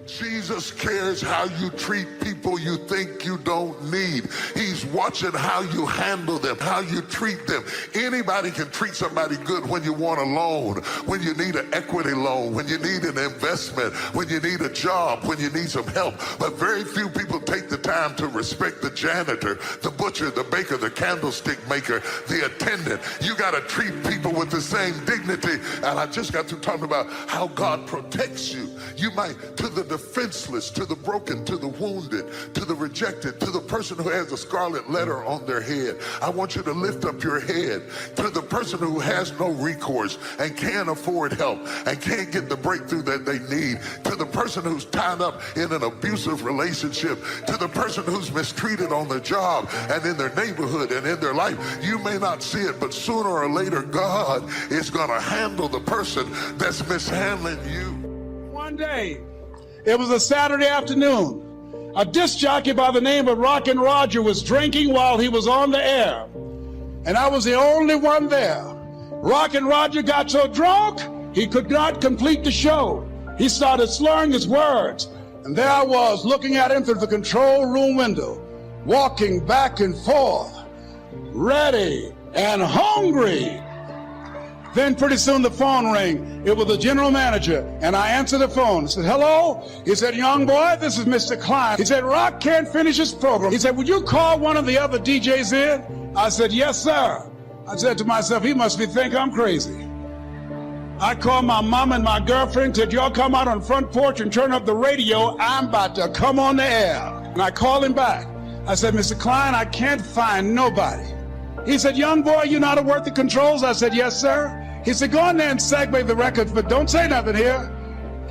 Jesus cares how you treat people you think you don't need. He's watching how you handle them, how you treat them. Anybody can treat somebody good when you want a loan, when you need an equity loan, when you need an investment, when you need a job, when you need some help. But very few people take the time to respect the janitor, the butcher, the baker, the candlestick maker, the attendant. You got to treat people with the same dignity. And I just got through talking about how God protects you. You might, to the defenseless, to the broken, to the wounded, to the rejected, to the person who has a scarlet letter on their head. I want you to lift up your head. To the person who has no recourse and can't afford help and can't get the breakthrough that they need. To the person who's tied up in an abusive relationship. To the person who's mistreated on the job and in their neighborhood and in their life. You may not see it, but sooner or later God is going to handle the person that's mishandling you. One day, it was a Saturday afternoon. A disc jockey by the name of Rockin' Roger was drinking while he was on the air. And I was the only one there. Rockin' Roger got so drunk, he could not complete the show. He started slurring his words. And there I was, looking at him through the control room window, walking back and forth, ready and hungry. Then pretty soon the phone rang. It was the general manager, and I answered the phone. I said, hello? He said, young boy, this is Mr. Klein. He said, Rock can't finish his program. He said, would you call one of the other DJs in? I said, yes, sir. I said to myself, he must think I'm crazy. I called my mom and my girlfriend, said, y'all come out on the front porch and turn up the radio. I'm about to come on the air. And I called him back. I said, Mr. Klein, I can't find nobody. He said, young boy, you know how to work the controls? I said, yes, sir. He said, go in there and segue the record, but don't say nothing here.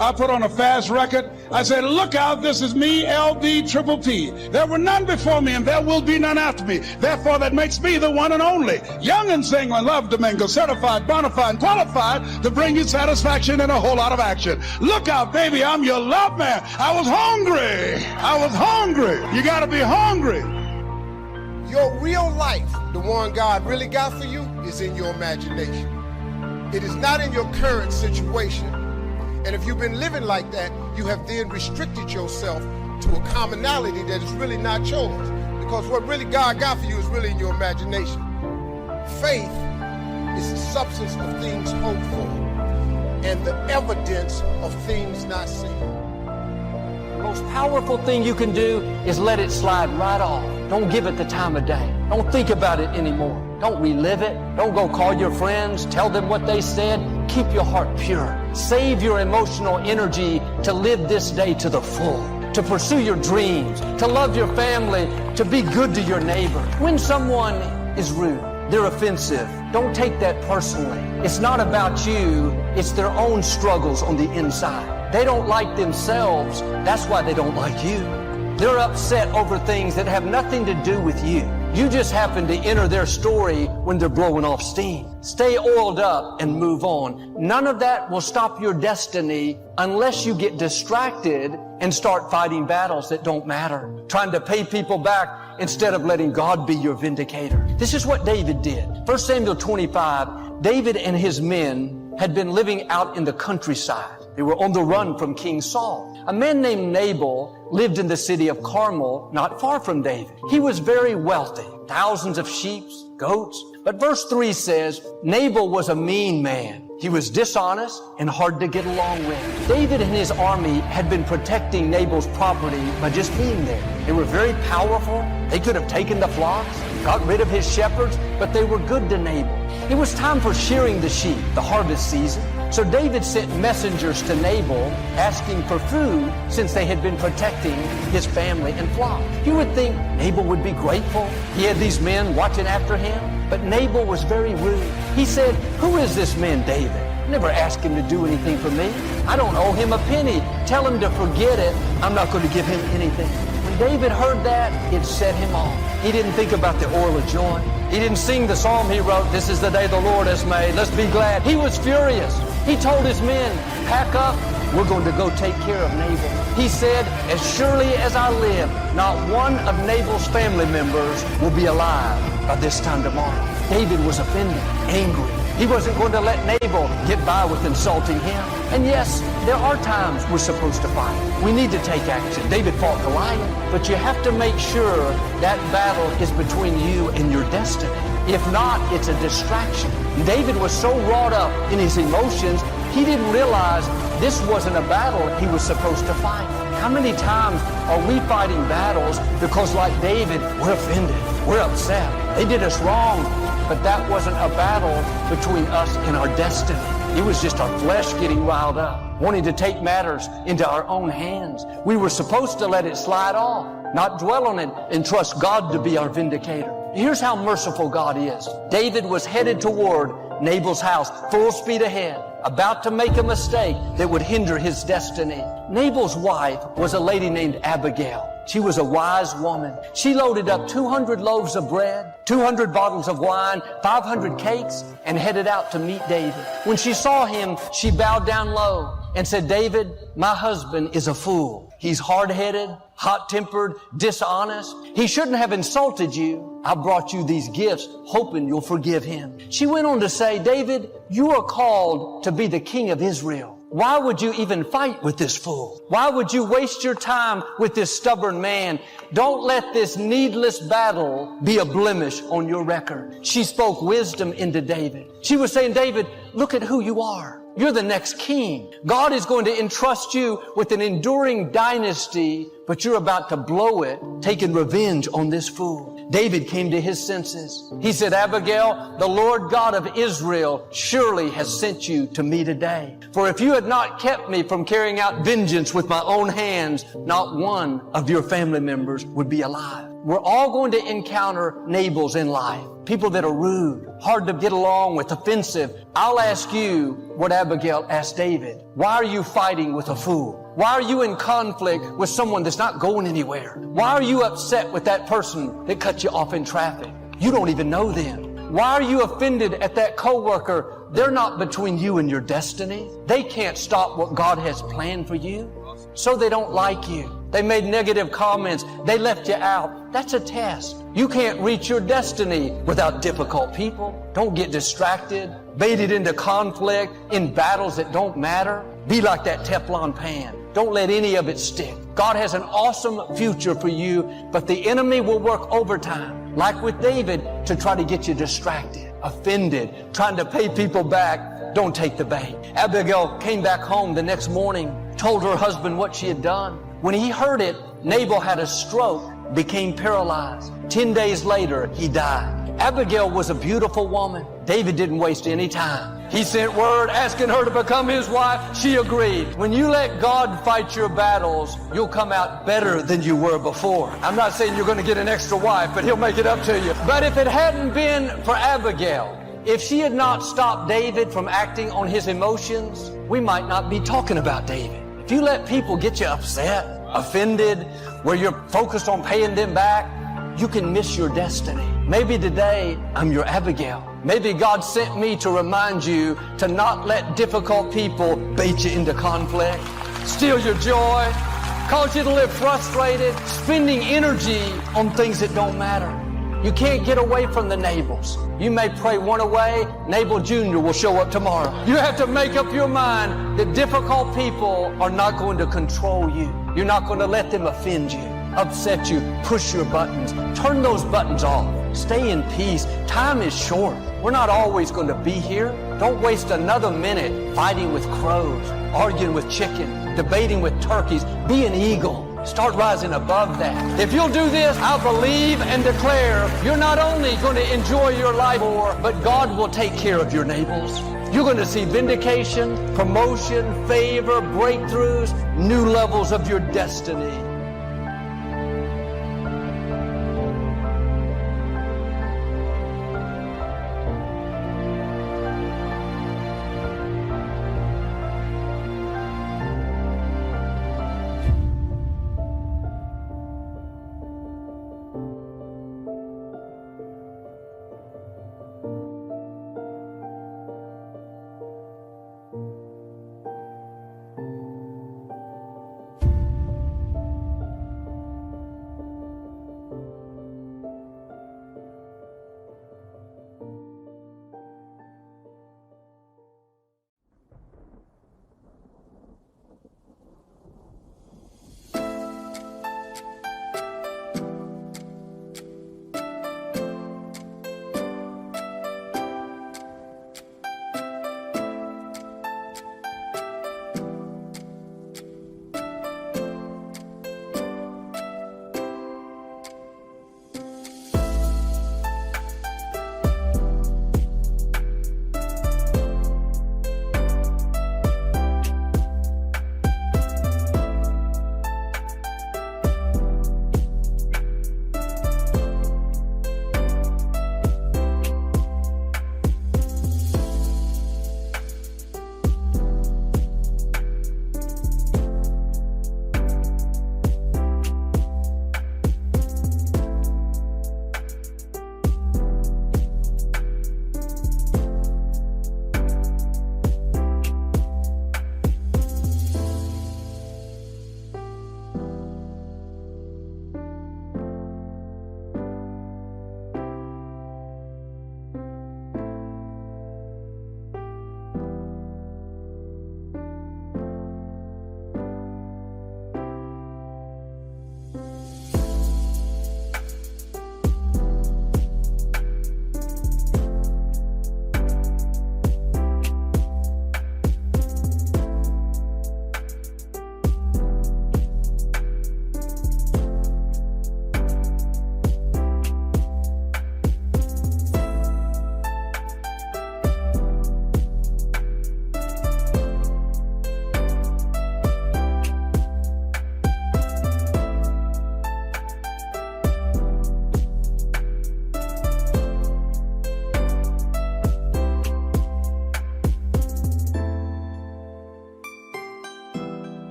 I put on a fast record. I said, look out, this is me, LD Triple P. There were none before me, and there will be none after me. Therefore, that makes me the one and only. Young and single and love to mingle, certified, bona fide, and qualified to bring you satisfaction and a whole lot of action. Look out, baby, I'm your love man. I was hungry. I was hungry. You got to be hungry. Your real life, the one God really got for you, is in your imagination. It is not in your current situation. And if you've been living like that, you have then restricted yourself to a commonality that is really not yours. Because what really God got for you is really in your imagination. Faith is the substance of things hoped for and the evidence of things not seen. The most powerful thing you can do is let it slide right off. Don't give it the time of day. Don't think about it anymore. Don't relive it. Don't go call your friends, tell them what they said. Keep your heart pure. Save your emotional energy to live this day to the full, to pursue your dreams, to love your family, to be good to your neighbor. When someone is rude, they're offensive, don't take that personally. It's not about you, it's their own struggles on the inside. They don't like themselves, that's why they don't like you. They're upset over things that have nothing to do with you. You just happen to enter their story when they're blowing off steam. Stay oiled up and move on. None of that will stop your destiny unless you get distracted and start fighting battles that don't matter. Trying to pay people back instead of letting God be your vindicator. This is what David did. 1 Samuel 25, David and his men had been living out in the countryside. They were on the run from King Saul. A man named Nabal lived in the city of Carmel, not far from David. He was very wealthy, thousands of sheep, goats. But verse 3 says, Nabal was a mean man. He was dishonest and hard to get along with. David and his army had been protecting Nabal's property by just being there. They were very powerful. They could have taken the flocks, got rid of his shepherds, but they were good to Nabal. It was time for shearing the sheep, the harvest season. So David sent messengers to Nabal asking for food since they had been protecting his family and flock. You would think Nabal would be grateful. He had these men watching after him, but Nabal was very rude. He said, who is this man David? Never asked him to do anything for me. I don't owe him a penny. Tell him to forget it. I'm not going to give him anything. When David heard that, it set him off. He didn't think about the oil of joy. He didn't sing the psalm he wrote, this is the day the Lord has made. Let's be glad. He was furious. He told his men, pack up. We're going to go take care of Nabal. He said, as surely as I live, not one of Nabal's family members will be alive by this time tomorrow. David was offended, angry. He wasn't going to let Nabal get by with insulting him. And yes, there are times we're supposed to fight. We need to take action. David fought Goliath, but you have to make sure that battle is between you and your destiny. If not, it's a distraction. David was so wrought up in his emotions, he didn't realize this wasn't a battle he was supposed to fight. How many times are we fighting battles because, like David, we're offended, we're upset, they did us wrong, but that wasn't a battle between us and our destiny. It was just our flesh getting riled up, wanting to take matters into our own hands. We were supposed to let it slide off, not dwell on it, and trust God to be our vindicator. Here's how merciful God is. David was headed toward Nabal's house, full speed ahead, about to make a mistake that would hinder his destiny. Nabal's wife was a lady named Abigail. She was a wise woman. She loaded up 200 loaves of bread, 200 bottles of wine, 500 cakes, and headed out to meet David. When she saw him, she bowed down low and said, "David, my husband is a fool. He's hard-headed, hot-tempered, dishonest. He shouldn't have insulted you. I brought you these gifts, hoping you'll forgive him." She went on to say, "David, you are called to be the king of Israel. Why would you even fight with this fool? Why would you waste your time with this stubborn man? Don't let this needless battle be a blemish on your record." She spoke wisdom into David. She was saying, "David, look at who you are. You're the next king. God is going to entrust you with an enduring dynasty, but you're about to blow it, taking revenge on this fool." David came to his senses. He said, "Abigail, the Lord God of Israel surely has sent you to me today. For if you had not kept me from carrying out vengeance with my own hands, not one of your family members would be alive." We're all going to encounter Nabals in life. People that are rude, hard to get along with, offensive. I'll ask you what Abigail asked David. Why are you fighting with a fool? Why are you in conflict with someone that's not going anywhere? Why are you upset with that person that cut you off in traffic? You don't even know them. Why are you offended at that coworker? They're not between you and your destiny. They can't stop what God has planned for you. So they don't like you. They made negative comments. They left you out. That's a test. You can't reach your destiny without difficult people. Don't get distracted, baited into conflict, in battles that don't matter. Be like that Teflon pan. Don't let any of it stick. God has an awesome future for you, but the enemy will work overtime, like with David, to try to get you distracted, offended, trying to pay people back. Don't take the bait. Abigail came back home the next morning, told her husband what she had done. When he heard it, Nabal had a stroke, became paralyzed. 10 days later, he died. Abigail was a beautiful woman. David didn't waste any time. He sent word asking her to become his wife. She agreed. When you let God fight your battles, you'll come out better than you were before. I'm not saying you're going to get an extra wife, but he'll make it up to you. But if it hadn't been for Abigail, if she had not stopped David from acting on his emotions, we might not be talking about David. If you let people get you upset, offended, where you're focused on paying them back, you can miss your destiny. Maybe today I'm your Abigail. Maybe God sent me to remind you to not let difficult people bait you into conflict, steal your joy, cause you to live frustrated, spending energy on things that don't matter. You can't get away from the Nabals. You may pray one away, Nabal Jr. will show up tomorrow. You have to make up your mind that difficult people are not going to control you. You're not going to let them offend you, upset you, push your buttons. Turn those buttons off. Stay in peace. Time is short. We're not always going to be here. Don't waste another minute fighting with crows, arguing with chicken, debating with turkeys. Be an eagle. Start rising above that. If you'll do this, I believe and declare you're not only going to enjoy your life more, but God will take care of your Nabals. You're going to see vindication, promotion, favor, breakthroughs, new levels of your destiny.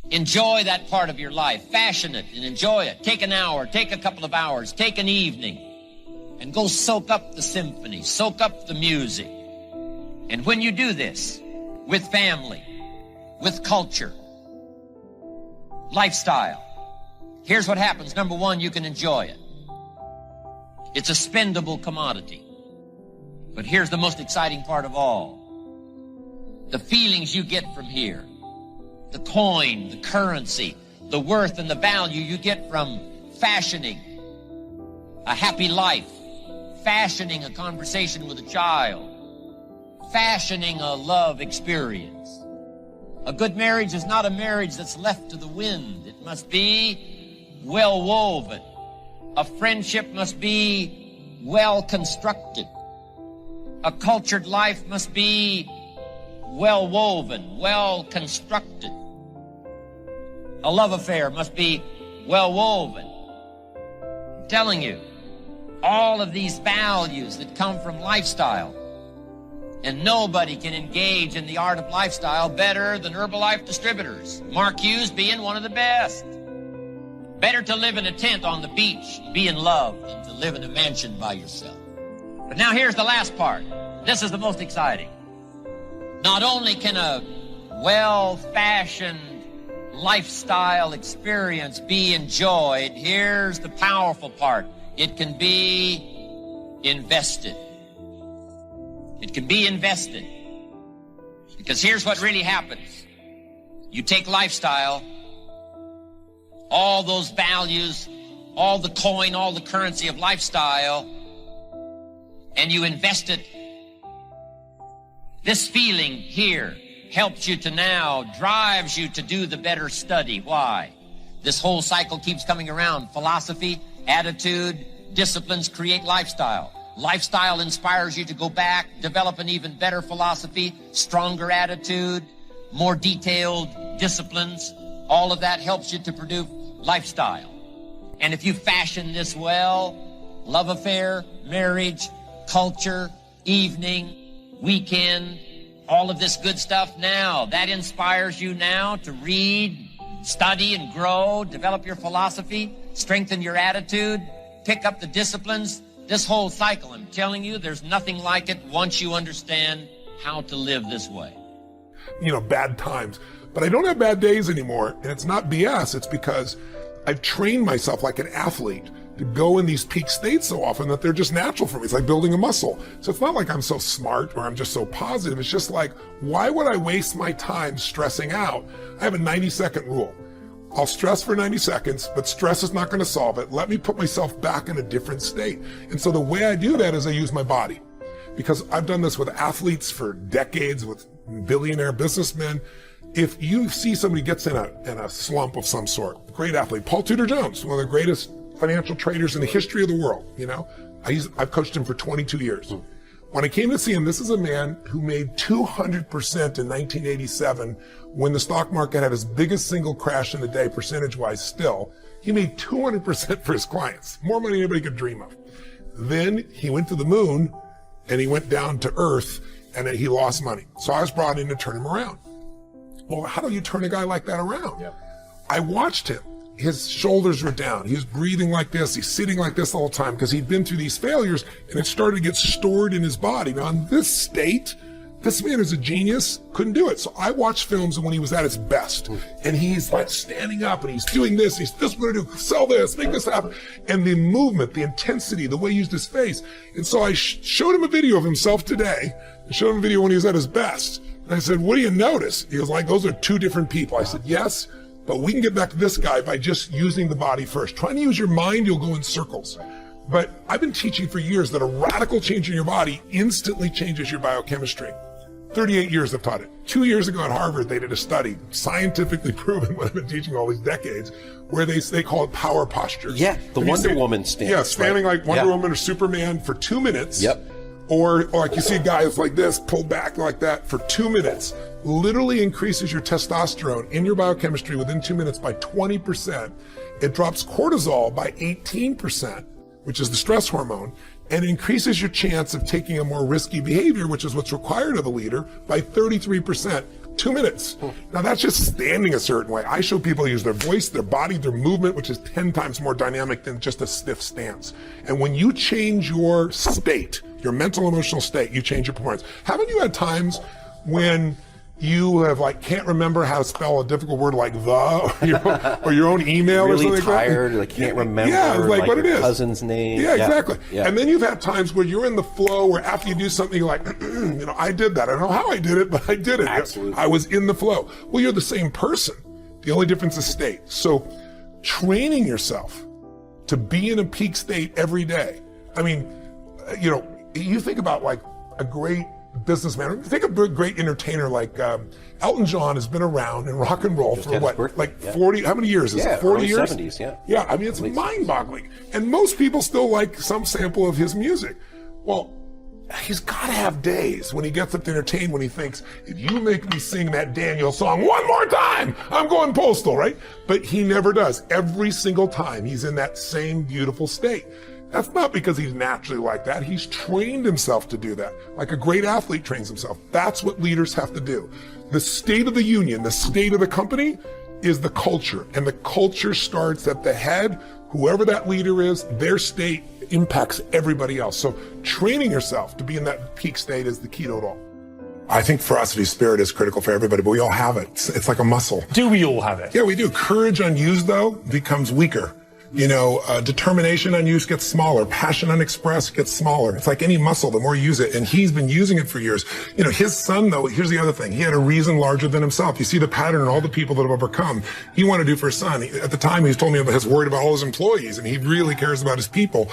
Enjoy that part of your life. Fashion it and enjoy it. Take an hour, take a couple of hours, take an evening, and go soak up the symphony, soak up the music. And when you do this, with family, with culture, lifestyle, here's what happens. Number one, you can enjoy it. It's a spendable commodity. But here's the most exciting part of all. The feelings you get from here, the coin, the currency, the worth and the value you get from fashioning a happy life, fashioning a conversation with a child, fashioning a love experience. A good marriage is not a marriage that's left to the wind. It must be well woven. A friendship must be well constructed. A cultured life must be well woven, well constructed. A love affair must be well woven. I'm telling you, all of these values that come from lifestyle, and nobody can engage in the art of lifestyle better than Herbalife distributors, Mark Hughes being one of the best. Better to live in a tent on the beach, be in love, than to live in a mansion by yourself. But now here's the last part. This is the most exciting. Not only can a well-fashioned lifestyle experience be enjoyed, here's the powerful part. It can be invested. It can be invested. Because here's what really happens. You take lifestyle, all those values, all the coin, all the currency of lifestyle, and you invest it. This feeling here helps you to now, drives you to do the better study. Why? This whole cycle keeps coming around. Philosophy, attitude, disciplines create lifestyle. Lifestyle inspires you to go back, develop an even better philosophy, stronger attitude, more detailed disciplines. All of that helps you to produce lifestyle. And if you fashion this well, love affair, marriage, culture, evening, weekend, all of this good stuff now, that inspires you now to read, study and grow, develop your philosophy, strengthen your attitude, pick up the disciplines. This whole cycle, I'm telling you, there's nothing like it once you understand how to live this way. You know, bad times. But I don't have bad days anymore, and it's not BS. It's because I've trained myself like an athlete to go in these peak states so often that they're just natural for me. It's like building a muscle. So it's not like I'm so smart or I'm just so positive. It's just like, why would I waste my time stressing out? I have a 90-second rule. I'll stress for 90 seconds, but stress is not going to solve it. Let me put myself back in a different state. And so the way I do that is I use my body. Because I've done this with athletes for decades, with billionaire businessmen. If you see somebody gets in a slump of some sort, great athlete, Paul Tudor Jones, one of the greatest financial traders in the history of the world, you know, I've coached him for 22 years. When I came to see him, this is a man who made 200% in 1987 when the stock market had his biggest single crash in the day, percentage-wise still. He made 200% for his clients, more money than anybody could dream of. Then he went to the moon and he went down to earth and then he lost money. So I was brought in to turn him around. Well, how do you turn a guy like that around? Yep. I watched him. His shoulders were down. He was breathing like this. He's sitting like this all the time because he'd been through these failures and it started to get stored in his body. Now, in this state, this man is a genius, couldn't do it. So I watched films when he was at his best and he's like standing up and he's doing this. He's this, what do I do? Sell this, make this happen. And the movement, the intensity, the way he used his face. And so I showed him a video of himself today. I showed him a video when he was at his best. And I said, what do you notice? He was like, those are two different people. I said, yes, but we can get back to this guy by just using the body first. Trying to use your mind, you'll go in circles. But I've been teaching for years that a radical change in your body instantly changes your biochemistry. 38 years I've taught it. 2 years ago at Harvard, they did a study, scientifically proven what I've been teaching all these decades, where they call it power postures. Yeah, the Wonder Woman stance. Yeah, standing like Wonder Woman or Superman for 2 minutes. Yep. Or like you see a guy that's like this, pulled back like that for 2 minutes, literally increases your testosterone in your biochemistry within 2 minutes by 20%. It drops cortisol by 18%, which is the stress hormone, and increases your chance of taking a more risky behavior, which is what's required of a leader, by 33%. 2 minutes. Now that's just standing a certain way. I show people use their voice, their body, their movement, which is 10 times more dynamic than just a stiff stance. And when you change your state, your mental emotional state, you change your performance. Haven't you had times when you have can't remember how to spell a difficult word like the or your own email really or something tired, like that? can't remember what it your is. cousin's name. Yeah, exactly. Yeah. And then you've had times where you're in the flow where after you do something, you're like, I did that. I don't know how I did it, but I did it. Absolutely. I was in the flow. Well, you're the same person. The only difference is state. So training yourself to be in a peak state every day. I mean, you think about a great businessman. Think of a great entertainer like Elton John has been around in rock and roll for what, 40, how many years is it? 40 years? 70s, yeah. Yeah, I mean, it's mind-boggling. And most people still like some sample of his music. Well, he's got to have days when he gets up to entertain, when he thinks, if you make me sing that Daniel song one more time, I'm going postal, right? But he never does. Every single time he's in that same beautiful state. That's not because he's naturally like that. He's trained himself to do that. Like a great athlete trains himself. That's what leaders have to do. The state of the union, the state of the company is the culture. And the culture starts at the head. Whoever that leader is, their state impacts everybody else. So training yourself to be in that peak state is the key to it all. I think ferocity of spirit is critical for everybody, but we all have it. It's like a muscle. Do we all have it? Yeah, we do. Courage unused, though, becomes weaker. Determination unused gets smaller. Passion unexpressed gets smaller. It's like any muscle, the more you use it. And he's been using it for years. His son, though, here's the other thing. He had a reason larger than himself. You see the pattern in all the people that have overcome. He wanted to do for his son. At the time, he told me about his worried about all his employees, and he really cares about his people.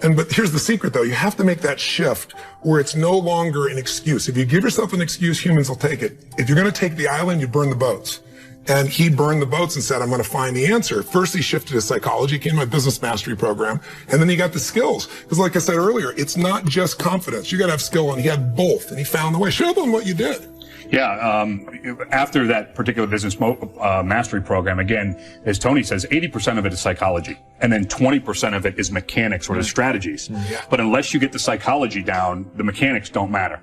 But here's the secret, though. You have to make that shift where it's no longer an excuse. If you give yourself an excuse, humans will take it. If you're going to take the island, you burn the boats. And he burned the boats and said, I'm going to find the answer. First, he shifted his psychology, came to my business mastery program, and then he got the skills. Because like I said earlier, it's not just confidence. You got to have skill, and he had both, and he found the way. Show them what you did. Yeah, after that particular business mastery program, again, as Tony says, 80% of it is psychology, and then 20% of it is mechanics or the strategies. But unless you get the psychology down, the mechanics don't matter.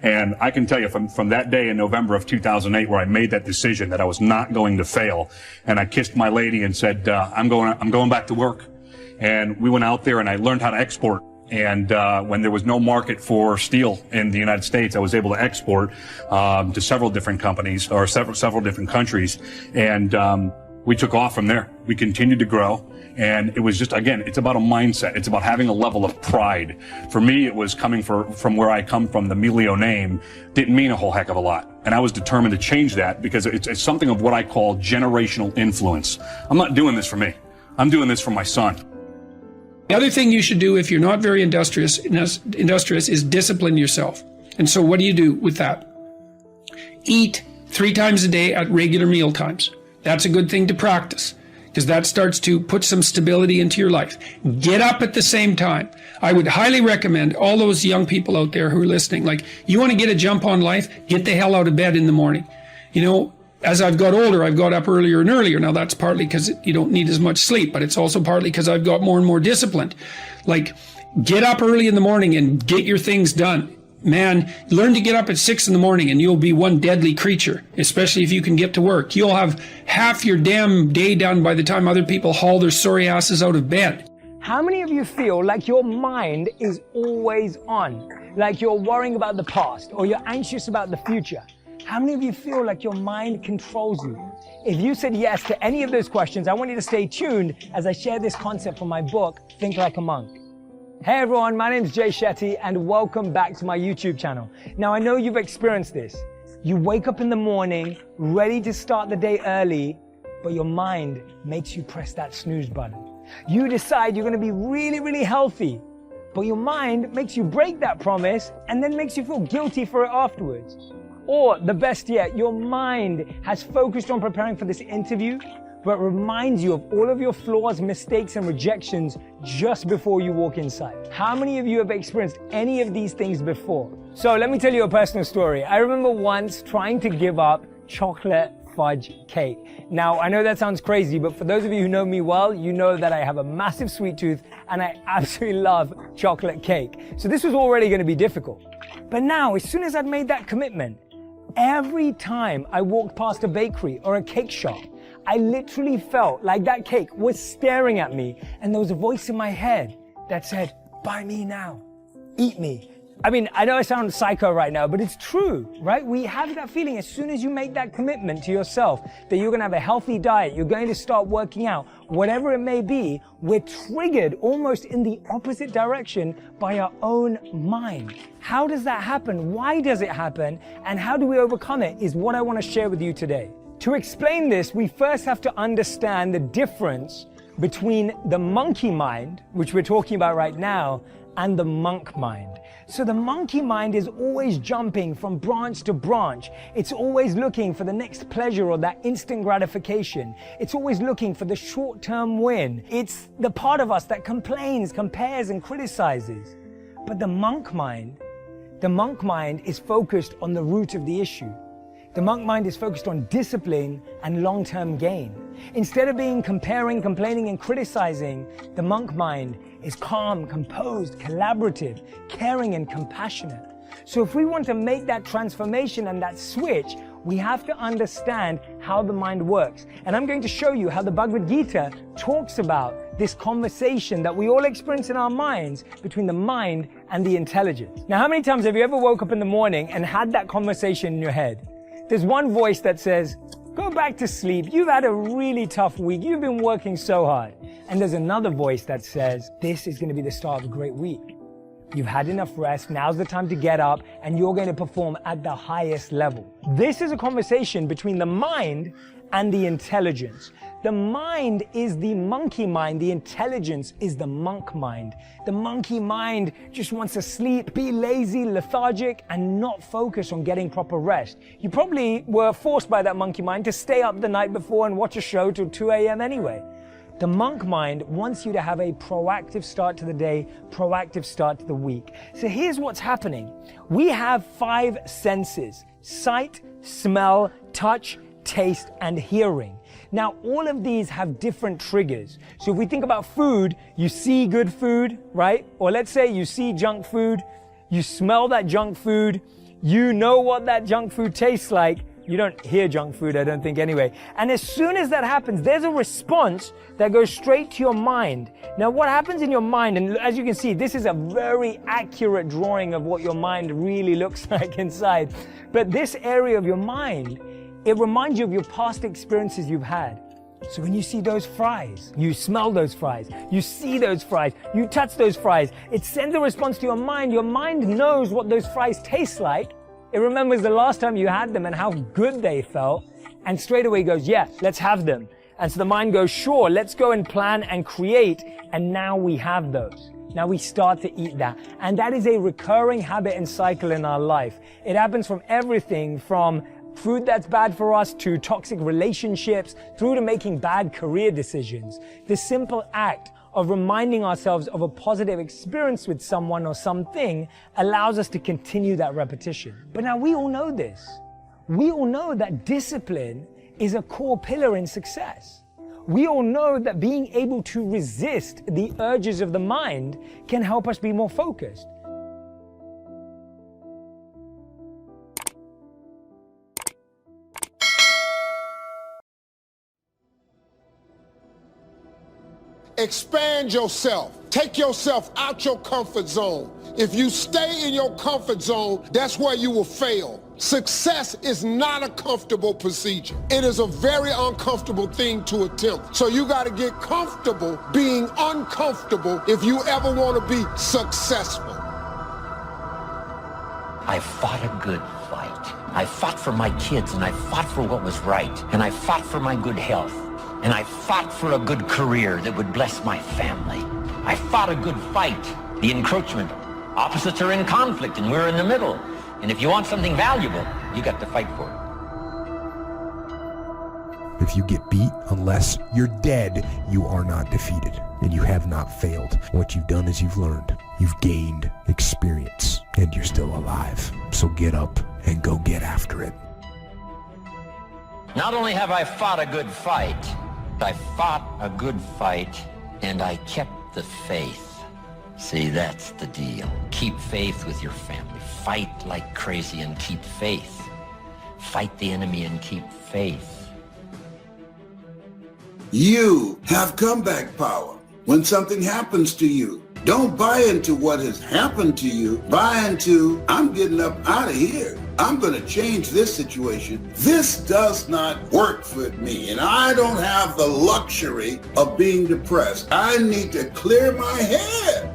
And I can tell you from that day in November of 2008 where I made that decision that I was not going to fail, and I kissed my lady and said, I'm going back to work. And we went out there and I learned how to export. And when there was no market for steel in the United States, I was able to export to several different companies or several different countries. And we took off from there. We continued to grow. And it was just, again, it's about a mindset. It's about having a level of pride. For me, it was coming from where I come from. The Melio name didn't mean a whole heck of a lot. And I was determined to change that because it's something of what I call generational influence. I'm not doing this for me. I'm doing this for my son. The other thing you should do if you're not very industrious is discipline yourself. And so what do you do with that? Eat 3 times a day at regular meal times. That's a good thing to practice because that starts to put some stability into your life. Get up at the same time. I would highly recommend all those young people out there who are listening, you want to get a jump on life, get the hell out of bed in the morning. As I've got older, I've got up earlier and earlier. Now, that's partly because you don't need as much sleep, but it's also partly because I've got more and more disciplined. Get up early in the morning and get your things done. Man, learn to get up at 6 in the morning and you'll be one deadly creature, especially if you can get to work. You'll have half your damn day done by the time other people haul their sorry asses out of bed. How many of you feel like your mind is always on? Like you're worrying about the past or you're anxious about the future? How many of you feel like your mind controls you? If you said yes to any of those questions, I want you to stay tuned as I share this concept from my book, Think Like a Monk. Hey everyone, my name is Jay Shetty and welcome back to my YouTube channel. Now I know you've experienced this. You wake up in the morning, ready to start the day early, but your mind makes you press that snooze button. You decide you're going to be really, really healthy, but your mind makes you break that promise and then makes you feel guilty for it afterwards. Or the best yet, your mind has focused on preparing for this interview, but reminds you of all of your flaws, mistakes, and rejections just before you walk inside. How many of you have experienced any of these things before? So let me tell you a personal story. I remember once trying to give up chocolate fudge cake. Now, I know that sounds crazy, but for those of you who know me well, you know that I have a massive sweet tooth and I absolutely love chocolate cake. So this was already going to be difficult. But now, as soon as I'd made that commitment, Every time I walked past a bakery or a cake shop, I literally felt like that cake was staring at me, and there was a voice in my head that said, buy me now, eat me. I mean, I know I sound psycho right now, but it's true, right? We have that feeling as soon as you make that commitment to yourself that you're going to have a healthy diet, you're going to start working out, whatever it may be, we're triggered almost in the opposite direction by our own mind. How does that happen? Why does it happen? And how do we overcome it is what I want to share with you today. To explain this, we first have to understand the difference between the monkey mind, which we're talking about right now, and the monk mind. So the monkey mind is always jumping from branch to branch. It's always looking for the next pleasure or that instant gratification. It's always looking for the short-term win. It's the part of us that complains, compares, and criticizes. But the monk mind is focused on the root of the issue. The monk mind is focused on discipline and long-term gain. Instead of being comparing, complaining, and criticizing, the monk mind is calm, composed, collaborative, caring, and compassionate. So if we want to make that transformation and that switch, we have to understand how the mind works. And I'm going to show you how the Bhagavad Gita talks about this conversation that we all experience in our minds between the mind and the intelligence. Now, how many times have you ever woke up in the morning and had that conversation in your head? There's one voice that says, go back to sleep. You've had a really tough week. You've been working so hard. And there's another voice that says, this is going to be the start of a great week. You've had enough rest. Now's the time to get up and you're going to perform at the highest level. This is a conversation between the mind and the intelligence. The mind is the monkey mind. The intelligence is the monk mind. The monkey mind just wants to sleep, be lazy, lethargic, and not focus on getting proper rest. You probably were forced by that monkey mind to stay up the night before and watch a show till 2 a.m. anyway. The monk mind wants you to have a proactive start to the day, proactive start to the week. So here's what's happening. We have 5 senses: sight, smell, touch, taste, and hearing. Now, all of these have different triggers. So if we think about food, you see good food, right? Or let's say you see junk food, you smell that junk food, you know what that junk food tastes like. You don't hear junk food, I don't think anyway. And as soon as that happens, there's a response that goes straight to your mind. Now, what happens in your mind, and as you can see, this is a very accurate drawing of what your mind really looks like inside. But this area of your mind, it reminds you of your past experiences you've had. So when you see those fries, you smell those fries, you see those fries, you touch those fries, it sends a response to your mind. Your mind knows what those fries taste like. It remembers the last time you had them and how good they felt, and straight away goes, yeah, let's have them. And so the mind goes, sure, let's go and plan and create, and now we have those. Now we start to eat that. And that is a recurring habit and cycle in our life. It happens from everything from food that's bad for us to toxic relationships through to making bad career decisions. The simple act of reminding ourselves of a positive experience with someone or something allows us to continue that repetition. But now we all know this. We all know that discipline is a core pillar in success. We all know that being able to resist the urges of the mind can help us be more focused. Expand yourself. Take yourself out your comfort zone. If you stay in your comfort zone, that's where you will fail. Success is not a comfortable procedure. It is a very uncomfortable thing to attempt. So you got to get comfortable being uncomfortable if you ever want to be successful. I fought a good fight. I fought for my kids, and I fought for what was right, and I fought for my good health. And I fought for a good career that would bless my family. I fought a good fight. The encroachment. Opposites are in conflict and we're in the middle. And if you want something valuable, you got to fight for it. If you get beat, unless you're dead, you are not defeated. And you have not failed. What you've done is you've learned. You've gained experience. And you're still alive. So get up and go get after it. Not only have I fought a good fight, I fought a good fight, and I kept the faith. See, that's the deal. Keep faith with your family. Fight like crazy and keep faith. fight the enemy and keep faith. You have comeback power. When something happens to you, don't buy into what has happened to you. Buy into, I'm getting up out of here. I'm going to change this situation. This does not work for me, and I don't have the luxury of being depressed. I need to clear my head.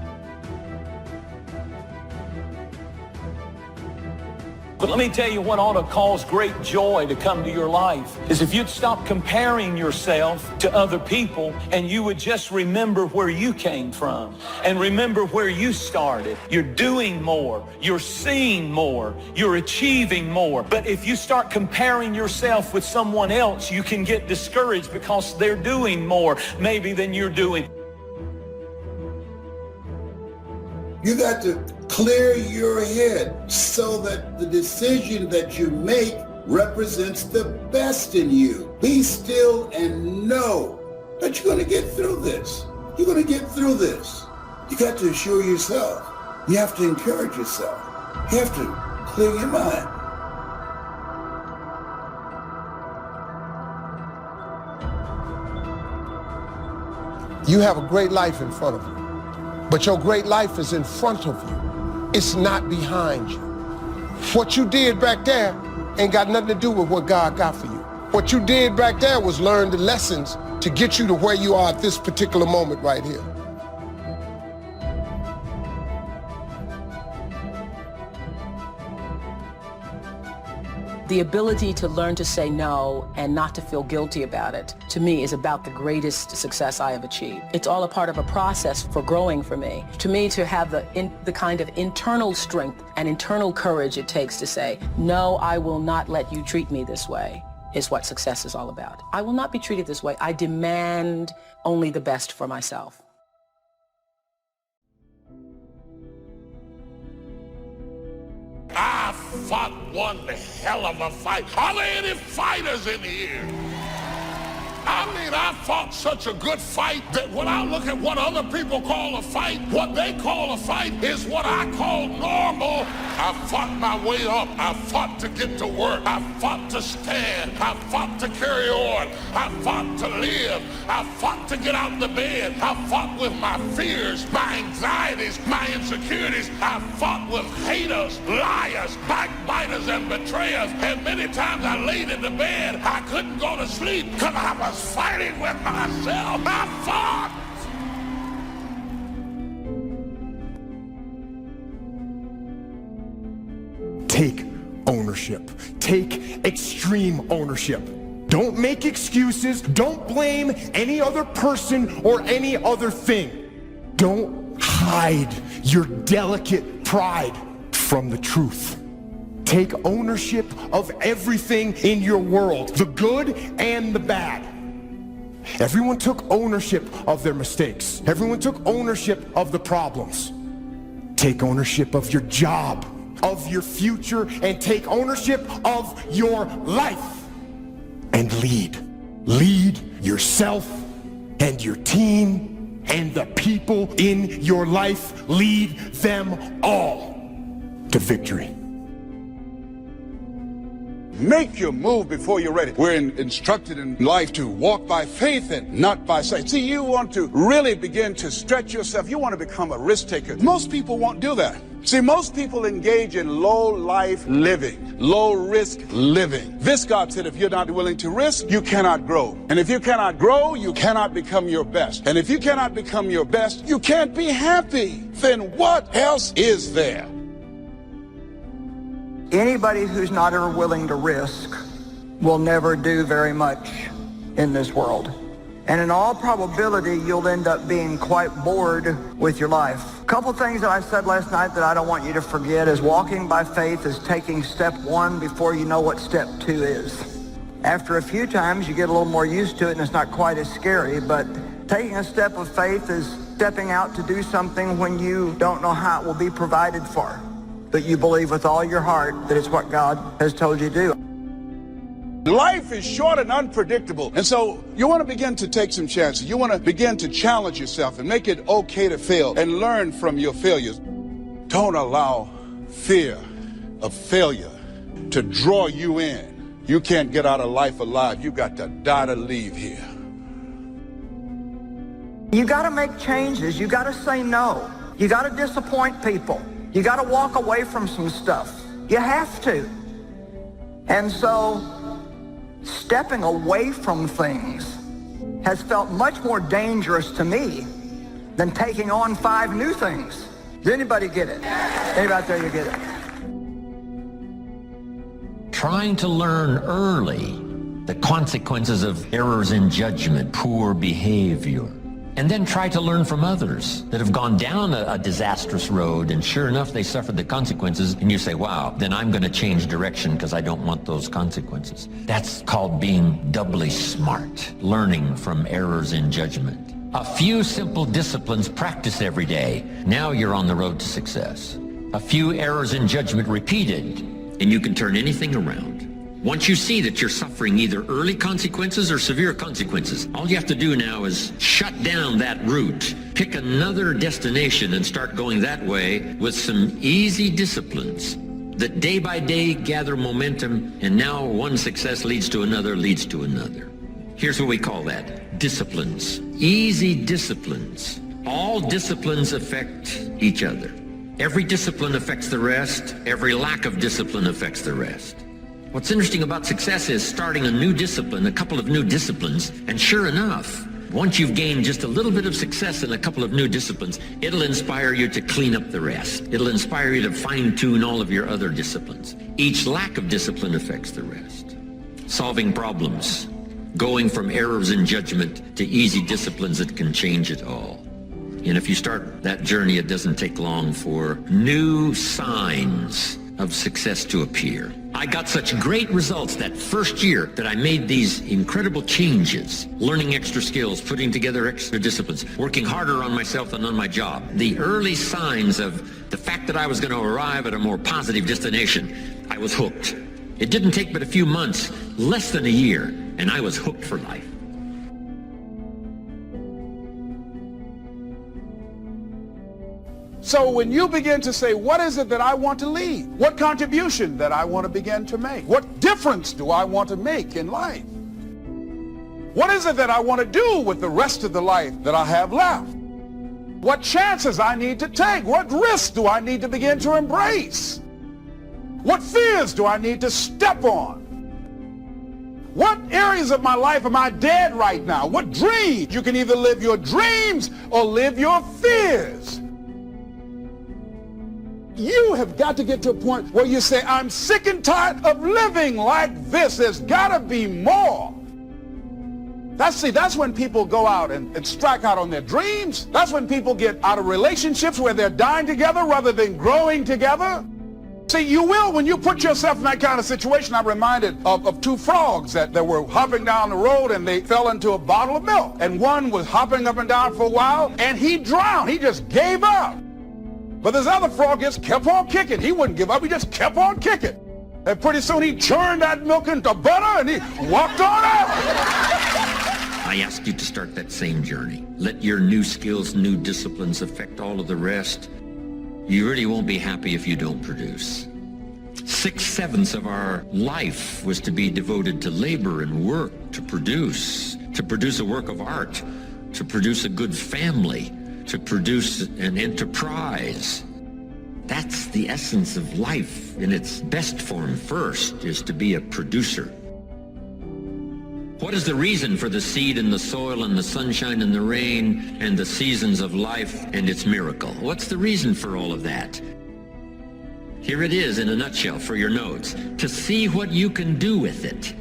But let me tell you what ought to cause great joy to come to your life is if you'd stop comparing yourself to other people and you would just remember where you came from and remember where you started. You're doing more, you're seeing more, you're achieving more. But if you start comparing yourself with someone else, you can get discouraged because they're doing more maybe than you're doing. You got to clear your head so that the decision that you make represents the best in you. Be still and know that you're going to get through this. You're going to get through this. You got to assure yourself. You have to encourage yourself. You have to clear your mind. You have a great life in front of you. But your great life is in front of you. It's not behind you. What you did back there ain't got nothing to do with what God got for you. What you did back there was learn the lessons to get you to where you are at this particular moment right here. The ability to learn to say no and not to feel guilty about it, to me, is about the greatest success I have achieved. It's all a part of a process for growing for me. To me, to have the kind of internal strength and internal courage it takes to say, no, I will not let you treat me this way, is what success is all about. I will not be treated this way. I demand only the best for myself. I fought one hell of a fight. Are there any fighters in here? I mean, I fought such a good fight that when I look at what other people call a fight, what they call a fight is what I call normal. I fought my way up. I fought to get to work. I fought to stand. I fought to carry on. I fought to live. I fought to get out of the bed. I fought with my fears, my anxieties, my insecurities. I fought with haters, liars, backbiters, and betrayers. And many times I laid in the bed, I couldn't go to sleep because I was fighting with myself. I fought. Take ownership. Take extreme ownership. Don't make excuses. Don't blame any other person or any other thing. Don't hide your delicate pride from the truth. Take ownership of everything in your world, the good and the bad. Everyone took ownership of their mistakes. Everyone took ownership of the problems. Take ownership of your job, of your future, and take ownership of your life. And lead. Lead yourself and your team and the people in your life. Lead them all to victory. Make your move before you're ready. We're instructed in life to walk by faith and not by sight. See, you want to really begin to stretch yourself. You want to become a risk taker. Most people won't do that. See, most people engage in low life living, low risk living. This, God said, if you're not willing to risk, you cannot grow. And if you cannot grow, you cannot become your best. And if you cannot become your best, you can't be happy. Then what else is there? Anybody who's not ever willing to risk will never do very much in this world. And in all probability, you'll end up being quite bored with your life. A couple things that I said last night that I don't want you to forget is walking by faith is taking step one before you know what step two is. After a few times, you get a little more used to it and it's not quite as scary, but taking a step of faith is stepping out to do something when you don't know how it will be provided for. But you believe with all your heart that it's what God has told you to do. Life is short and unpredictable. And so you want to begin to take some chances. You want to begin to challenge yourself and make it okay to fail and learn from your failures. Don't allow fear of failure to draw you in You can't get out of life alive. You got to die to leave here. You got to make changes. You got to say no. You got to disappoint people. You got to walk away from some stuff. You have to. And so, stepping away from things has felt much more dangerous to me than taking on 5 new things. Does anybody get it? Anybody out there, you get it? Trying to learn early the consequences of errors in judgment, poor behavior, and then try to learn from others that have gone down a disastrous road, and sure enough, they suffered the consequences, and you say, wow, then I'm going to change direction because I don't want those consequences. That's called being doubly smart, learning from errors in judgment. A few simple disciplines practiced every day. Now you're on the road to success. A few errors in judgment repeated, and you can turn anything around. Once you see that you're suffering either early consequences or severe consequences, all you have to do now is shut down that route, pick another destination, and start going that way with some easy disciplines that day by day gather momentum, and now one success leads to another, leads to another. Here's what we call that: disciplines. Easy disciplines. All disciplines affect each other. Every discipline affects the rest. Every lack of discipline affects the rest. What's interesting about success is starting a new discipline, a couple of new disciplines, and sure enough, once you've gained just a little bit of success in a couple of new disciplines, it'll inspire you to clean up the rest. It'll inspire you to fine-tune all of your other disciplines. Each lack of discipline affects the rest. Solving problems, going from errors in judgment to easy disciplines that can change it all. And if you start that journey, it doesn't take long for new signs of success to appear. I got such great results that first year that I made these incredible changes, learning extra skills, putting together extra disciplines, working harder on myself than on my job. The early signs of the fact that I was going to arrive at a more positive destination, I was hooked. It didn't take but a few months, less than a year, and I was hooked for life. So when you begin to say, what is it that I want to leave? What contribution that I want to begin to make? What difference do I want to make in life? What is it that I want to do with the rest of the life that I have left? What chances I need to take? What risks do I need to begin to embrace? What fears do I need to step on? What areas of my life am I dead right now? What dreams? You can either live your dreams or live your fears. You have got to get to a point where you say, I'm sick and tired of living like this. There's got to be more. That's when people go out and strike out on their dreams. That's when people get out of relationships where they're dying together rather than growing together. See, you will when you put yourself in that kind of situation. I'm reminded of 2 frogs that were hopping down the road, and they fell into a bottle of milk. And one was hopping up and down for a while, and he drowned. He just gave up. But this other frog just kept on kicking. He wouldn't give up. He just kept on kicking. And pretty soon he churned that milk into butter and he walked on out. I ask you to start that same journey. Let your new skills, new disciplines affect all of the rest. You really won't be happy if you don't produce. 6/7 of our life was to be devoted to labor and work, to produce a work of art, to produce a good family, to produce an enterprise. That's the essence of life in its best form. First is to be a producer. What is the reason for the seed and the soil and the sunshine and the rain and the seasons of life and its miracle? What's the reason for all of that? Here it is in a nutshell for your notes. To see what you can do with it.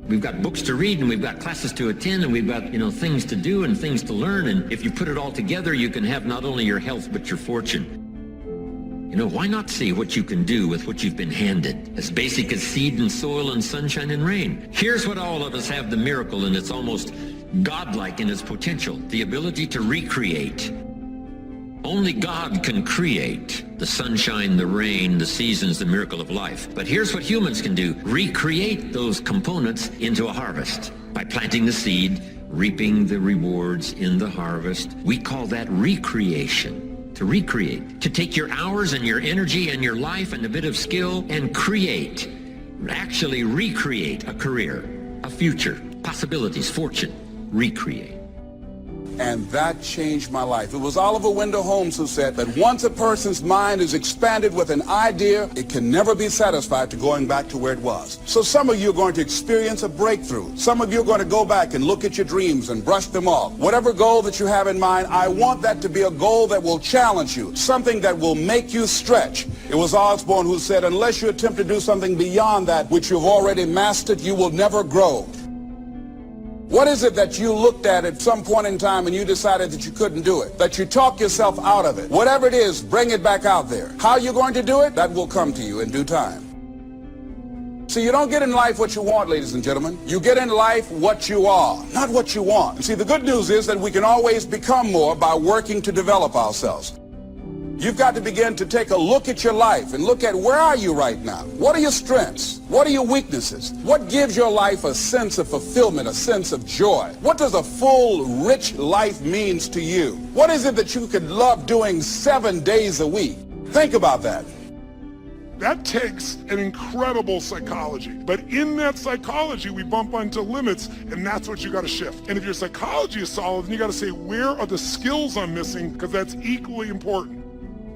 We've got books to read, and we've got classes to attend, and we've got, things to do and things to learn. And if you put it all together, you can have not only your health, but your fortune. Why not see what you can do with what you've been handed? As basic as seed and soil and sunshine and rain. Here's what all of us have, the miracle, and it's almost godlike in its potential. The ability to recreate. Only God can create the sunshine, the rain, the seasons, the miracle of life. But here's what humans can do. Recreate those components into a harvest by planting the seed, reaping the rewards in the harvest. We call that recreation. To recreate. To take your hours and your energy and your life and a bit of skill and create. Actually recreate a career, a future, possibilities, fortune. Recreate. And that changed my life. It was Oliver Wendell Holmes who said that once a person's mind is expanded with an idea, it can never be satisfied to going back to where it was. So some of you are going to experience a breakthrough. Some of you are going to go back and look at your dreams and brush them off. Whatever goal that you have in mind, I want that to be a goal that will challenge you, something that will make you stretch. It was Osborne who said, unless you attempt to do something beyond that which you've already mastered, you will never grow. What is it that you looked at some point in time and you decided that you couldn't do it? That you talk yourself out of it? Whatever it is, bring it back out there. How you're going to do it? That will come to you in due time. See, you don't get in life what you want, ladies and gentlemen. You get in life what you are, not what you want. And see, the good news is that we can always become more by working to develop ourselves. You've got to begin to take a look at your life and look at where are you right now? What are your strengths? What are your weaknesses? What gives your life a sense of fulfillment, a sense of joy? What does a full, rich life means to you? What is it that you could love doing 7 days a week? Think about that. That takes an incredible psychology. But in that psychology, we bump onto limits, and that's what you got to shift. And if your psychology is solid, then you got to say, where are the skills I'm missing? Because that's equally important.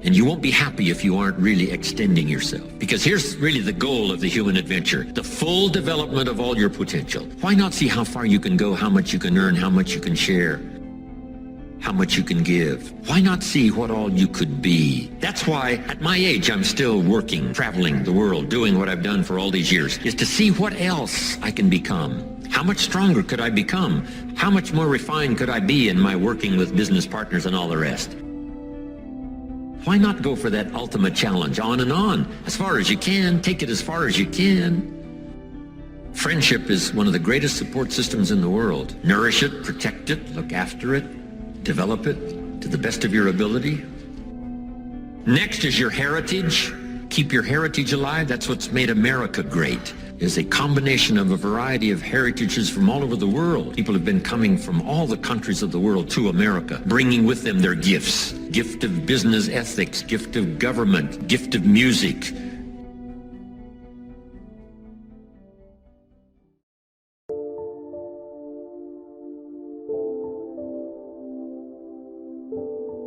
And you won't be happy if you aren't really extending yourself. Because here's really the goal of the human adventure, the full development of all your potential. Why not see how far you can go, how much you can earn, how much you can share, how much you can give? Why not see what all you could be? That's why at my age I'm still working, traveling the world, doing what I've done for all these years, is to see what else I can become. How much stronger could I become? How much more refined could I be in my working with business partners and all the rest? Why not go for that ultimate challenge, on and on, as far as you can, take it as far as you can. Friendship is one of the greatest support systems in the world. Nourish it, protect it, look after it, develop it to the best of your ability. Next is your heritage. Keep your heritage alive. That's what's made America great, is a combination of a variety of heritages from all over the world. People have been coming from all the countries of the world to America, bringing with them their gifts. Gift of business ethics, gift of government, gift of music.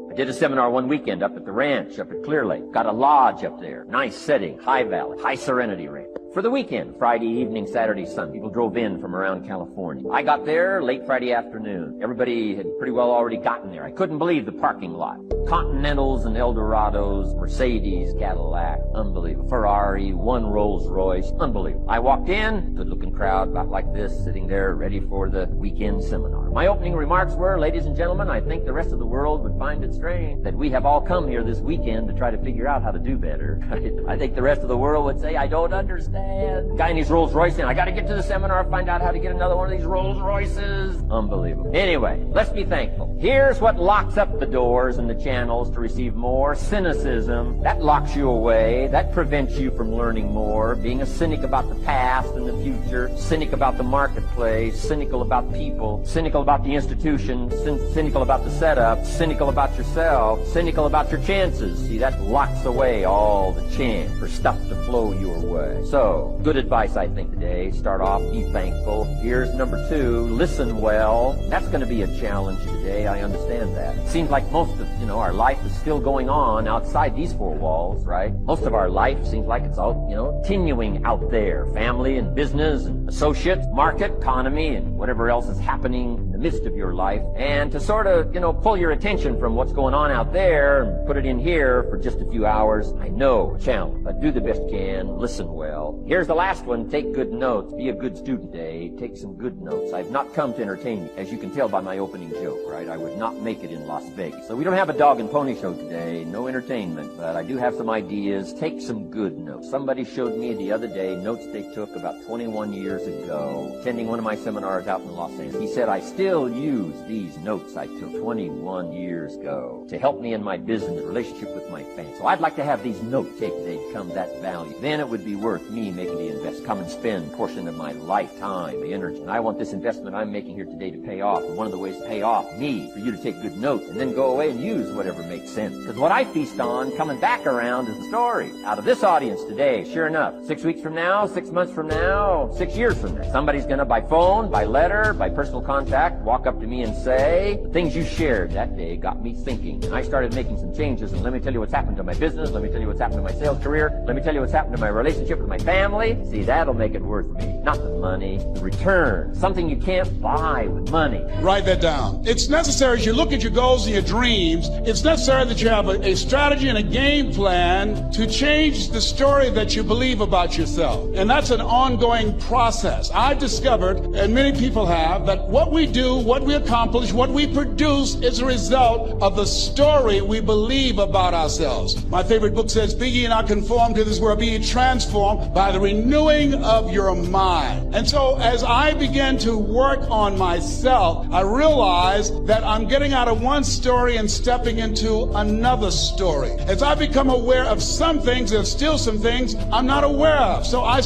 I did a seminar one weekend up at the ranch, up at Clear Lake. Got a lodge up there. Nice setting, high valley, high serenity ranch. For the weekend, Friday evening, Saturday, Sunday. People drove in from around California. I got there late Friday afternoon. Everybody had pretty well already gotten there. I couldn't believe the parking lot. Continentals and Eldorados, Mercedes, Cadillac, unbelievable. Ferrari, one Rolls Royce, unbelievable. I walked in, good-looking crowd about like this, sitting there ready for the weekend seminar. My opening remarks were, ladies and gentlemen, I think the rest of the world would find it strange that we have all come here this weekend to try to figure out how to do better. I think the rest of the world would say, I don't understand. Guy in his Rolls Royce saying, I got to get to the seminar, find out how to get another one of these Rolls Royces. Unbelievable. Anyway, let's be thankful. Here's what locks up the doors and the channels to receive more: cynicism. That locks you away. That prevents you from learning more. Being a cynic about the past and the future. Cynic about the marketplace. Cynical about people. Cynical about the institution. Cynical about the setup. Cynical about yourself. Cynical about your chances. See, that locks away all the chance for stuff to flow your way. So, good advice, I think, today. Start off, be thankful. Here's number 2, listen well. That's going to be a challenge today. I understand that. It seems like most of, our life is still going on outside these 4 walls, right? Most of our life seems like it's all, continuing out there. Family and business and associates, market, economy, and whatever else is happening in the midst of your life. And to sort of, pull your attention from what's going on out there and put it in here for just a few hours, I know, a challenge. But do the best you can. Listen well. Here's the last one. Take good notes. Be a good student today. Take some good notes. I've not come to entertain you, as you can tell by my opening joke, right? I would not make it in Las Vegas. So we don't have a dog and pony show today. No entertainment, but I do have some ideas. Take some good notes. Somebody showed me the other day notes they took about 21 years ago, attending one of my seminars out in Los Angeles. He said, I still use these notes I took 21 years ago to help me in my business relationship with my family. So I'd like to have these notes taken. They'd come that value. Then it would be worth me making the investment. Come and spend a portion of my lifetime, my energy. And I want this investment I'm making here today to pay off. And one of the ways to pay off me, for you to take good notes and then go away and use what whatever makes sense. Because what I feast on coming back around is the story. Out of this audience today, sure enough, 6 weeks from now, 6 months from now, 6 years from now, somebody's going to by phone, by letter, by personal contact, walk up to me and say, the things you shared that day got me thinking. And I started making some changes, and let me tell you what's happened to my business, let me tell you what's happened to my sales career, let me tell you what's happened to my relationship with my family. See, that'll make it worth me. Not the money, the return. Something you can't buy with money. Write that down. It's necessary as you look at your goals and your dreams, it's necessary that you have a strategy and a game plan to change the story that you believe about yourself. And that's an ongoing process. I've discovered, and many people have, that what we do, what we accomplish, what we produce is a result of the story we believe about ourselves. My favorite book says, be ye not conformed to this world, be ye transformed by the renewing of your mind. And so as I began to work on myself, I realized that I'm getting out of one story and stepping into another story. As I become aware of some things, there's still some things I'm not aware of. So I'm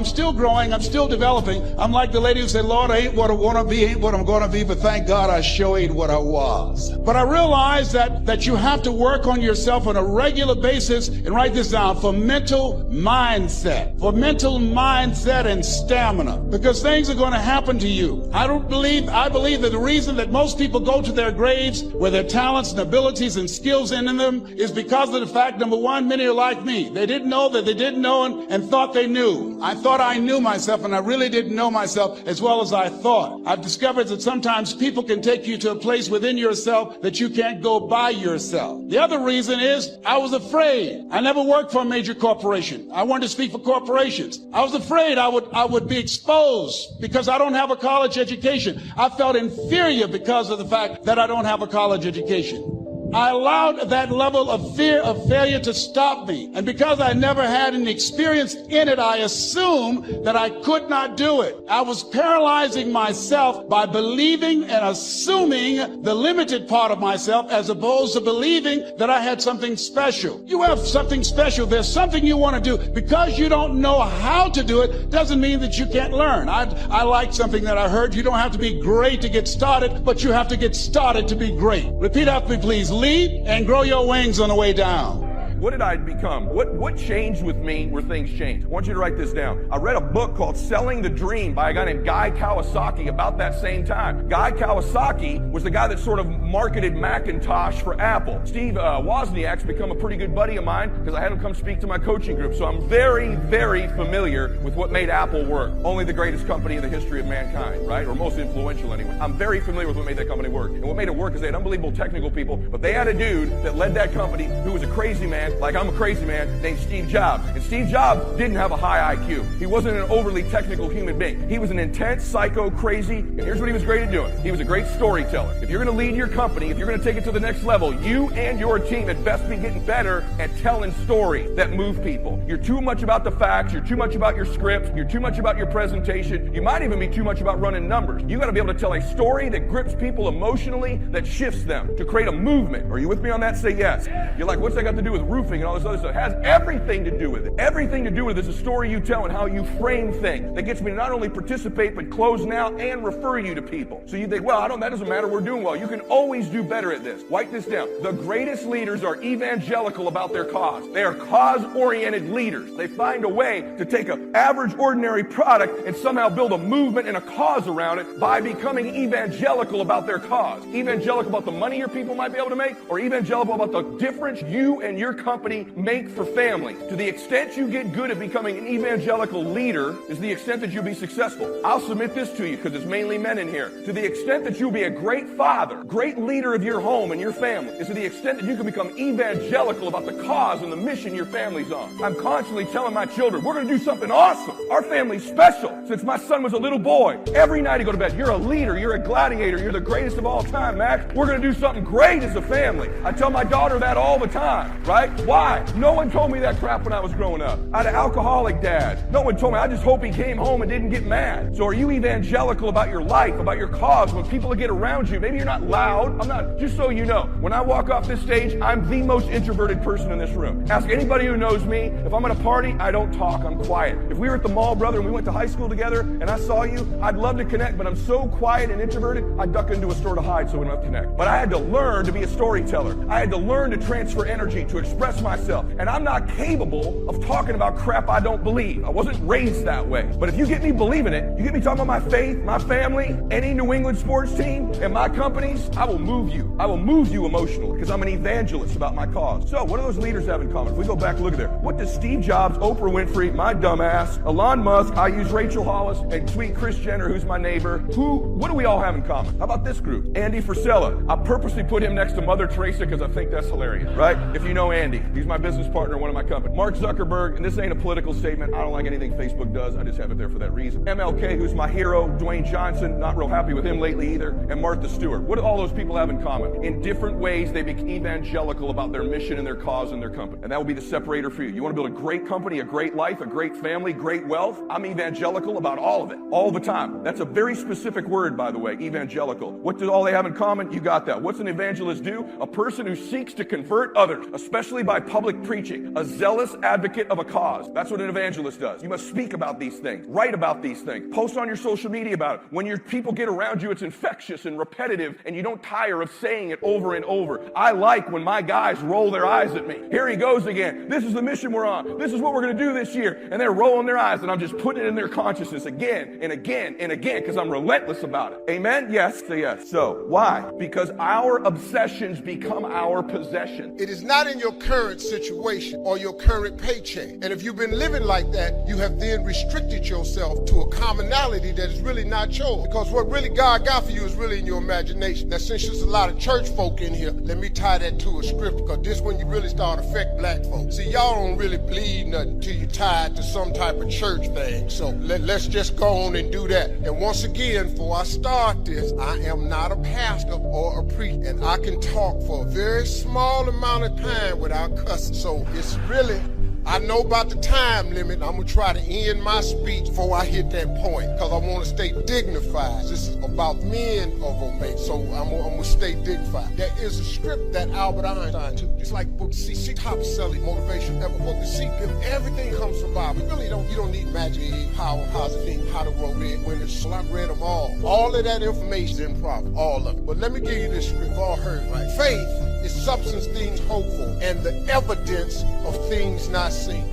still growing, I'm still developing. I'm like the lady who said, Lord, I ain't what I want to be, ain't what I'm going to be, but thank God I sure ain't what I was. But I realized that you have to work on yourself on a regular basis, and write this down, for mental mindset. For mental mindset and stamina. Because things are going to happen to you. I believe that the reason that most people go to their graves with their talents and abilities and skills in them is because of the fact, number one, many are like me. They didn't know that they didn't know and thought they knew. I thought I knew myself, and I really didn't know myself as well as I thought. I've discovered that sometimes people can take you to a place within yourself that you can't go by yourself. The other reason is I was afraid. I never worked for a major corporation. I wanted to speak for corporations. I was afraid I would be exposed because I don't have a college education. I felt inferior because of the fact that I don't have a college education. I allowed that level of fear of failure to stop me. And because I never had any experience in it, I assumed that I could not do it. I was paralyzing myself by believing and assuming the limited part of myself as opposed to believing that I had something special. You have something special. There's something you want to do. Because you don't know how to do it doesn't mean that you can't learn. I like something that I heard. You don't have to be great to get started, but you have to get started to be great. Repeat after me, please. Leap and grow your wings on the way down. What did I become? What changed with me where things changed? I want you to write this down. I read a book called Selling the Dream by a guy named Guy Kawasaki about that same time. Guy Kawasaki was the guy that sort of marketed Macintosh for Apple. Steve Wozniak's become a pretty good buddy of mine because I had him come speak to my coaching group. So I'm very, very familiar with what made Apple work. Only the greatest company in the history of mankind, right? Or most influential anyway. I'm very familiar with what made that company work. And what made it work is they had unbelievable technical people, but they had a dude that led that company who was a crazy man, like I'm a crazy man, named Steve Jobs. And Steve Jobs didn't have a high IQ. He wasn't an overly technical human being. He was an intense, psycho, crazy, and here's what he was great at doing. He was a great storyteller. If you're going to lead your company, if you're going to take it to the next level, you and your team had best be getting better at telling stories that move people. You're too much about the facts. You're too much about your script. You're too much about your presentation. You might even be too much about running numbers. You got to be able to tell a story that grips people emotionally, that shifts them, to create a movement. Are you with me on that? Say yes. You're like, what's that got to do with roofing and all this other stuff? It has everything to do with it. Everything to do with it is a story you tell and how you frame things that gets me to not only participate but close now and refer you to people. So you think, well, that doesn't matter, we're doing well. You can always do better at this. Write this down. The greatest leaders are evangelical about their cause. They are cause-oriented leaders. They find a way to take an average, ordinary product and somehow build a movement and a cause around it by becoming evangelical about their cause. Evangelical about the money your people might be able to make, or evangelical about the difference you and your company make for families. To the extent you get good at becoming an evangelical leader is the extent that you'll be successful. I'll submit this to you because it's mainly men in here. To the extent that you'll be a great father, great leader of your home and your family, is to the extent that you can become evangelical about the cause and the mission your family's on. I'm constantly telling my children, we're going to do something awesome. Our family's special. Since my son was a little boy, every night he go to bed, you're a leader, you're a gladiator, you're the greatest of all time, Max. We're going to do something great as a family. I tell my daughter that all the time, right? Why? No one told me that crap when I was growing up. I had an alcoholic dad. No one told me. I just hope he came home and didn't get mad. So are you evangelical about your life, about your cause, when people get around you? Maybe you're not loud. I'm not. Just so you know, when I walk off this stage, I'm the most introverted person in this room. Ask anybody who knows me. If I'm at a party, I don't talk. I'm quiet. If we were at the mall, brother, and we went to high school together, and I saw you, I'd love to connect, but I'm so quiet and introverted, I'd duck into a store to hide so we don't have to connect. But I had to learn to be a storyteller. I had to learn to transfer energy, to express myself. And I'm not capable of talking about crap I don't believe. I wasn't raised that way. But if you get me believing it, you get me talking about my faith, my family, any New England sports team, and my companies, I will move you. I will move you emotionally because I'm an evangelist about my cause. So what do those leaders have in common? If we go back and look at there, what does Steve Jobs, Oprah Winfrey, my dumbass, Elon Musk, I use Rachel Hollis, and sweet Kris Jenner, who's my neighbor, what do we all have in common? How about this group? Andy Frisella. I purposely put him next to Mother Teresa because I think that's hilarious, right? If you know Andy, he's my business partner in one of my companies. Mark Zuckerberg, and this ain't a political statement. I don't like anything Facebook does. I just have it there for that reason. MLK, who's my hero. Dwayne Johnson, not real happy with him lately either. And Martha Stewart. What do all those people have in common? In different ways, they became evangelical about their mission and their cause and their company. And that will be the separator for you. You want to build a great company, a great life, a great family, great wealth? I'm evangelical about all of it, all the time. That's a very specific word, by the way, evangelical. What do all they have in common? You got that. What's an evangelist do? A person who seeks to convert others, especially by public preaching, a zealous advocate of a cause. That's what an evangelist does. You must speak about these things, write about these things, post on your social media about it. When your people get around you, it's infectious and repetitive, and you don't tire of saying it over and over. I like when my guys roll their eyes at me. Here he goes again. This is the mission we're on. This is what we're going to do this year. And they're rolling their eyes, and I'm just putting it in their consciousness again and again and again because I'm relentless about it. Amen? Yes, say yes. So, why? Because our obsessions become our possession. It is not in your current situation or your current paycheck. And if you've been living like that, you have then restricted yourself to a commonality that is really not yours. Because what really God got for you is really in your imagination. Now, since there's a lot of church folk in here, let me tie that to a scripture, because this when you really start to affect black folks. See, y'all don't really believe nothing till you tie it to some type of church thing. So let's just go on and do that. And once again, before I start this, I am not a pastor or a preacher, and I can talk for a very small amount of time without cussing. So it's really, I know about the time limit. I'm going to try to end my speech before I hit that point because I want to stay dignified. This is about men of Omega, so I'm going to stay dignified. There is a script that Albert Einstein took. It's like book C, top-selling motivation ever book. See, everything comes from Bible. You don't need magic, power, positive, how to roll it, when it's, I've read them all. All of that information is in Proverbs, all of it. But let me give you this script. You've all heard, right? Faith is substance things hoped for and the evidence of things not seen.